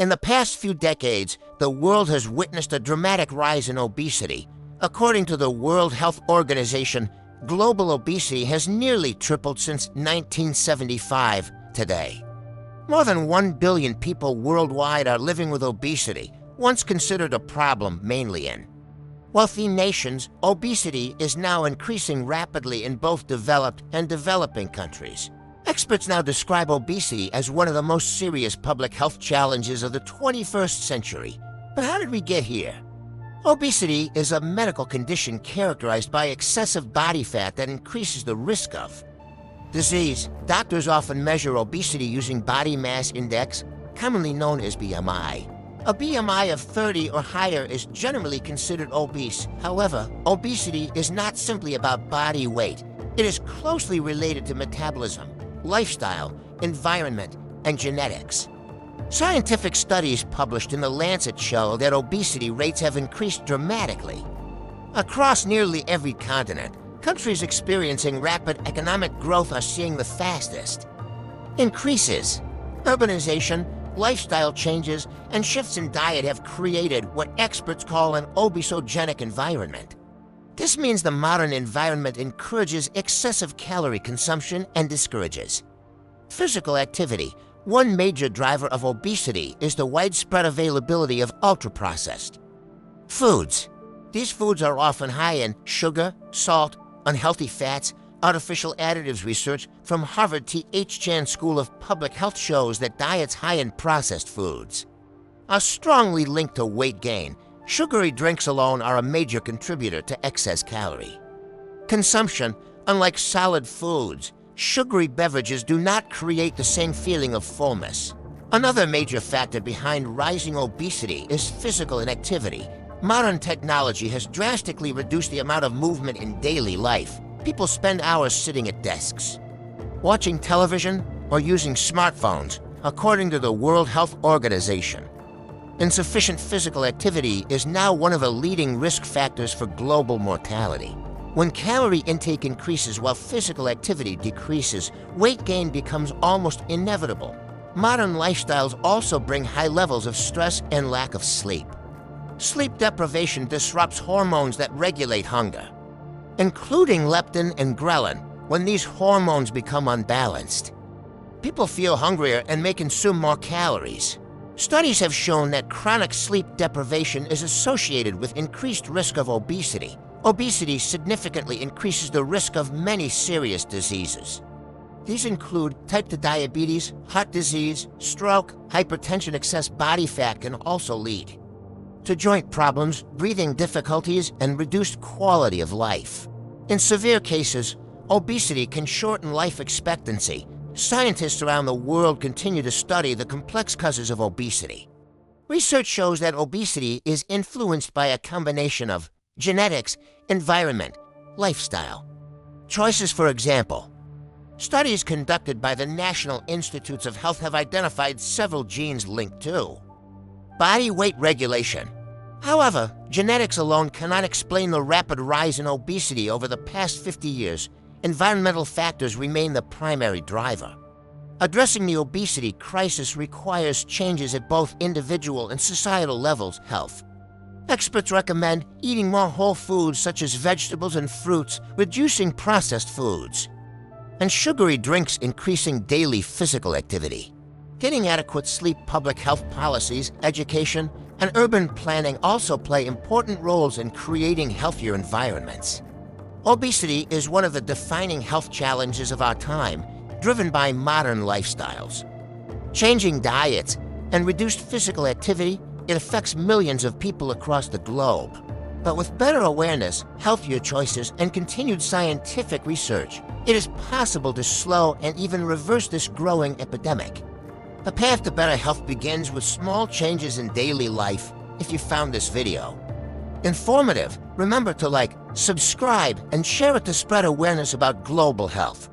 In the past few decades, the world has witnessed a dramatic rise in obesity. According to the World Health Organization, global obesity has nearly tripled since 1975 today. More than 1 billion people worldwide are living with obesity, once considered a problem mainly in wealthy nations. Obesity is now increasing rapidly in both developed and developing countries. Experts now describe obesity as one of the most serious public health challenges of the 21st century. But how did we get here? Obesity is a medical condition characterized by excessive body fat that increases the risk of disease. Doctors often measure obesity using body mass index, commonly known as BMI. A BMI of 30 or higher is generally considered obese. However, obesity is not simply about body weight. It is closely related to metabolism, lifestyle, environment, and genetics. Scientific studies published in The Lancet show that obesity rates have increased dramatically. Across nearly every continent, countries experiencing rapid economic growth are seeing the fastest increases. Urbanization, lifestyle changes, and shifts in diet have created what experts call an obesogenic environment. This means the modern environment encourages excessive calorie consumption and discourages physical activity. One major driver of obesity is the widespread availability of ultra-processed foods. These foods are often high in sugar, salt, unhealthy fats, artificial additives. Research from Harvard T.H. Chan School of Public Health shows that diets high in processed foods are strongly linked to weight gain. Sugary drinks alone are a major contributor to excess calorie consumption. Unlike solid foods, sugary beverages do not create the same feeling of fullness. Another major factor behind rising obesity is physical inactivity. Modern technology has drastically reduced the amount of movement in daily life. People spend hours sitting at desks, watching television, or using smartphones, according to the World Health Organization. Insufficient physical activity is now one of the leading risk factors for global mortality. When calorie intake increases while physical activity decreases, weight gain becomes almost inevitable. Modern lifestyles also bring high levels of stress and lack of sleep. Sleep deprivation disrupts hormones that regulate hunger, including leptin and ghrelin. When these hormones become unbalanced, people feel hungrier and may consume more calories. Studies have shown that chronic sleep deprivation is associated with increased risk of obesity. Obesity significantly increases the risk of many serious diseases. These include type 2 diabetes, heart disease, stroke, hypertension. Excess body fat can also lead to joint problems, breathing difficulties, and reduced quality of life. In severe cases, obesity can shorten life expectancy. Scientists around the world continue to study the complex causes of obesity. Research shows that obesity is influenced by a combination of genetics, environment, lifestyle choices. For example, studies conducted by the National Institutes of Health have identified several genes linked to body weight regulation. However, genetics alone cannot explain the rapid rise in obesity over the past 50 years. Environmental factors remain the primary driver. Addressing the obesity crisis requires changes at both individual and societal levels. Health experts recommend eating more whole foods such as vegetables and fruits, reducing processed foods and sugary drinks, increasing daily physical activity. Getting adequate sleep. Public health policies, education, and urban planning also play important roles in creating healthier environments. Obesity is one of the defining health challenges of our time, driven by modern lifestyles. Changing diets and reduced physical activity, it affects millions of people across the globe. But with better awareness, healthier choices, and continued scientific research, it is possible to slow and even reverse this growing epidemic. The path to better health begins with small changes in daily life. If you found this video informative, remember to like, subscribe, and share it to spread awareness about global health.